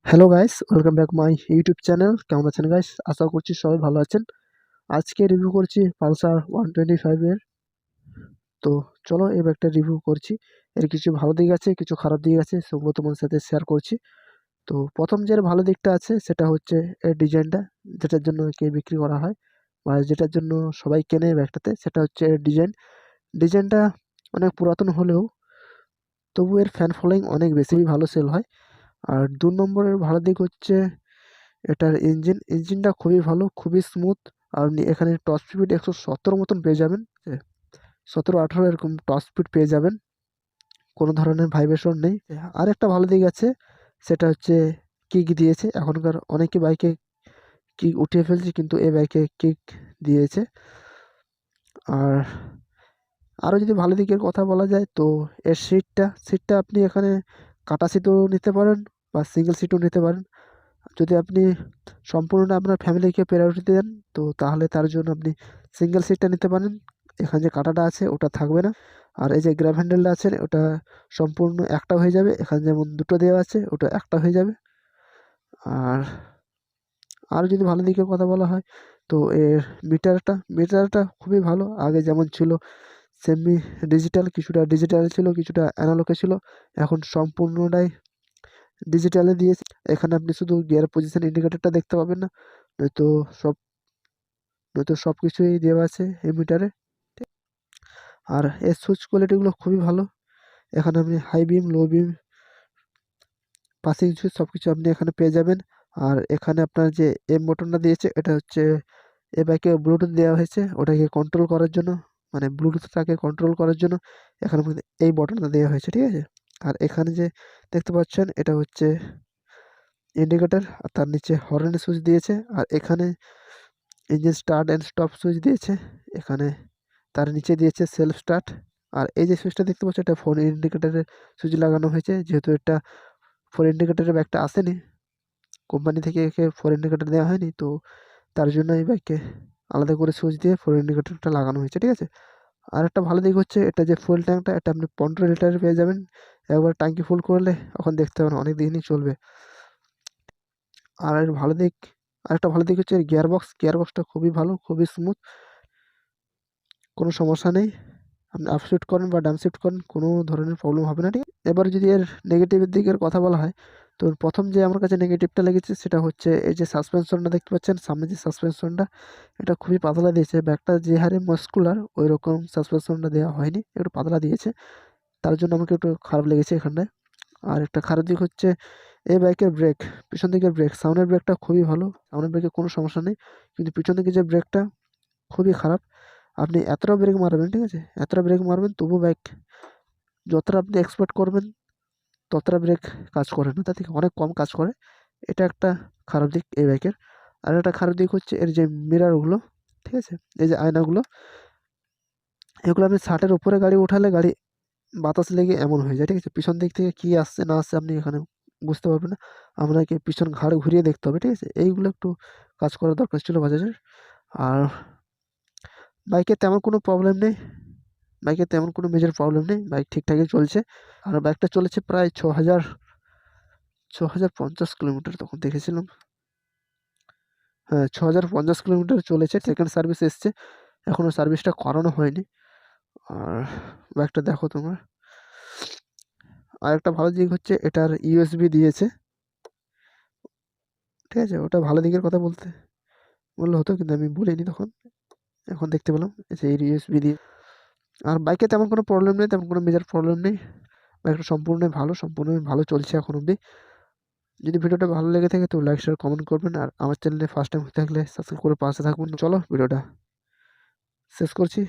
Hello guys, welcome back my YouTube channel. কেমন আছেন guys? আশা করছি সবাই ভালো আছেন। আজকে রিভিউ করছি পালসার 125 এর। তো চলো এই বাইকটা রিভিউ করছি। এর কিছু ভালো দিক আছে, কিছু খারাপ দিক আছে, সেগুলো তোমাদের সাথে শেয়ার করছি। তো প্রথম যে ভালো দিকটা আছে সেটা হচ্ছে এর ডিজাইনটা, যেটার জন্য একে বিক্রি করা হয় বা যেটার জন্য সবাই কেনে এই বাইকটাতে, সেটা হচ্ছে এর ডিজাইনটা অনেক পুরাতন হলেও তবু এর ফ্যান ফলোয়িং অনেক বেশি, ভালো সেল হয়। আর ২ নম্বরের ভালো দিক হচ্ছে এটার ইঞ্জিনটা খুবই ভালো, খুবই স্মুথ। আপনি এখানে টপ স্পিড ১১৭ মতন পেয়ে যাবেন। ১৭-১৮ এরকম টপ স্পিড পেয়ে যাবেন। কোনো ধরনের ভাইব্রেশন নেই। আরেকটা ভালো দিক আছে, সেটা হচ্ছে কিক দিয়েছে। এখনকার অনেকে বাইকে কিক উঠিয়ে ফেলছে, কিন্তু এই বাইকে কিক দিয়েছে। আর আরও যদি ভালো দিকের কথা বলা যায় তো এর সিটটা আপনি এখানে কাটা সিটও নিতে পারেন বা সিঙ্গেল সিটও নিতে পারেন। যদি আপনি সম্পূর্ণ আপনার ফ্যামিলিকে প্রায়োরিটি দেন, তো তাহলে তার জন্য আপনি সিঙ্গেল সিটটা নিতে পারেন। এখানে যে কাঁটাটা আছে ওটা থাকবে না। আর এই যে গ্র্যাব হ্যান্ডেলটা আছে ওটা সম্পূর্ণ একটা হয়ে যাবে। এখানে যেমন দুটো দেওয়া আছে ওটা একটা হয়ে যাবে। আর আরও যদি ভালো দিকের কথা বলা হয় তো এর মিটারটা খুবই ভালো। আগে যেমন ছিল সেমি ডিজিটাল, কিছুটা ডিজিটাল ছিল, কিছুটা অ্যানালগে ছিল। এখন সম্পূর্ণটাই ডিজিটালে দিয়েছে। এখানে আপনি শুধু গিয়ার পজিশন ইন্ডিকেটরটা দেখতে পাবেন না, নয়তো সব নয়তো সব কিছুই দেওয়া আছে এই মিটারে। আর এর সুইচ কোয়ালিটিগুলো খুবই ভালো। এখানে আপনি হাই বিম, লো বিম, পাসিং সুইচ সব কিছু আপনি এখানে পেয়ে যাবেন। আর এখানে আপনার যে এম বটনটা দিয়েছে এটা হচ্ছে এ বাইকে ব্লুটুথ দেওয়া হয়েছে, ওটাকে কন্ট্রোল করার জন্য, মানে ব্লুটুথটাকে কন্ট্রোল করার জন্য এখানে মধ্যে এই বটনটা দেওয়া হয়েছে, ঠিক আছে। আর এখানে যে দেখতে পাচ্ছেন এটা হচ্ছে ইন্ডিকেটর, আর তার নিচে হর্নের সুইচ দিয়েছে। আর এখানে engine start and stop switch দিয়েছে। এখানে তার নিচে দিয়েছে সেলফ স্টার্ট। আর এই যে সুইচটা দেখতে পাচ্ছ এটা ফোন ইন্ডিকেটরের সুইচ লাগানো হয়েছে, যেহেতু এটা ফোর ইন্ডিকেটরের ব্যাগটা আসেনি, কোম্পানি থেকে একে ফোর ইন্ডিকেটর দেওয়া হয়নি, তো তার জন্য এই বাইককে আলাদা করে সুইচ দিয়ে ফোর ইন্ডিকেটরটা লাগানো হয়েছে, ঠিক আছে। আর একটা ভালো দিক হচ্ছে এটা যে ফুয়েল ট্যাঙ্কটা, এটা আপনি 15 লিটারের পেয়ে যাবেন। একবার ট্যাঙ্কি ফুল করলে এখন দেখতে পাবেন অনেক দিনই চলবে। আর এর ভালো দিক আরেকটা ভালো দিক হচ্ছে এর গিয়ারবক্সটা খুবই ভালো, খুবই স্মুথ, কোনো সমস্যা নেই। আপনি আপ শিফট করেন বা ডাউন শিফট করেন, কোনো ধরনের প্রবলেম হবে না, ঠিক আছে? এবারে যদি এর নেগেটিভের দিকের কথা বলা হয় তো প্রথম যে আমার কাছে নেগেটিভটা লেগেছে সেটা হচ্ছে এই যে সাসপেনশনটা দেখতে পাচ্ছেন, সামনে যে সাসপেনশনটা এটা খুবই পাতলা দিয়েছে। ব্যাগটা যে হারে মাস্কুলার ওই রকম সাসপেনশনটা দেওয়া হয়নি, একটু পাতলা দিয়েছে। তার জন্য আমাকে একটু খারাপ লেগেছে এখানটায়। আর একটা খারাপ দিক হচ্ছে এই বাইকের ব্রেক, পিছন দিকের ব্রেক, সামনের ব্রেকটা খুবই ভালো, সামনের ব্রেকে কোনো সমস্যা নেই, কিন্তু পিছন দিকে যে ব্রেকটা খুবই খারাপ। আপনি এতটা ব্রেক মারবেন, ঠিক আছে, এতটা ব্রেক মারবেন তবু বাইক যতটা আপনি এক্সপেক্ট করবেন ততটা ব্রেক কাজ করে না, তার থেকে অনেক কম কাজ করে। এটা একটা খারাপ দিক এই বাইকের। আর একটা খারাপ দিক হচ্ছে এর যে মিররগুলো, ঠিক আছে, এই যে আয়নাগুলো, এগুলো আপনি 60-এর উপরে গাড়ি উঠালে গাড়ি বাতাস লেগে এমন হয়ে যায়, ঠিক আছে। পিছন দিক থেকে কি আসছে না আসছে আপনি এখানে বুঝতে পারবেন না। আপনাকে পিছন ঘাড় ঘুরিয়ে দেখতে হবে, ঠিক আছে। এইগুলো একটু কাজ করা দরকার ছিল বাজাজের। আর বাইকে তেমন কোনো প্রবলেম নেই, বাইকে তেমন কোনো মেজর প্রবলেম নেই, বাইক ঠিকঠাকই চলছে। আর বাইকটা চলেছে প্রায় ৬,০৫০ কিলোমিটার, তখন দেখেছিলাম। হ্যাঁ, ৬,০৫০ কিলোমিটার চলেছে, সেকেন্ড সার্ভিস এসছে, এখনও সার্ভিসটা করানো হয়নি। আর বাইকটা দেখো তোমরা। আর একটা ভালো দিক হচ্ছে এটার ইউএসবি দিয়েছে, ঠিক আছে। ওটা ভালো দিকের কথা বললে হতো, কিন্তু আমি বলিনি তখন, এখন দেখতে পেলাম যে এই ইউএসবি দিয়ে। আর বাইকে তেমন কোনো প্রবলেম নেই, তেমন কোনো মেজর প্রবলেম নেই। বাইকটা সম্পূর্ণই ভালো চলছে এখন অবধি। যদি ভিডিওটা ভালো লেগে থাকে তো লাইক শেয়ার কমেন্ট করবেন। আর আমার চ্যানেলে ফার্স্ট টাইম হয়ে থাকলে সাবস্ক্রাইব করে পাশে থাকবেন। চলো ভিডিওটা শেষ করছি।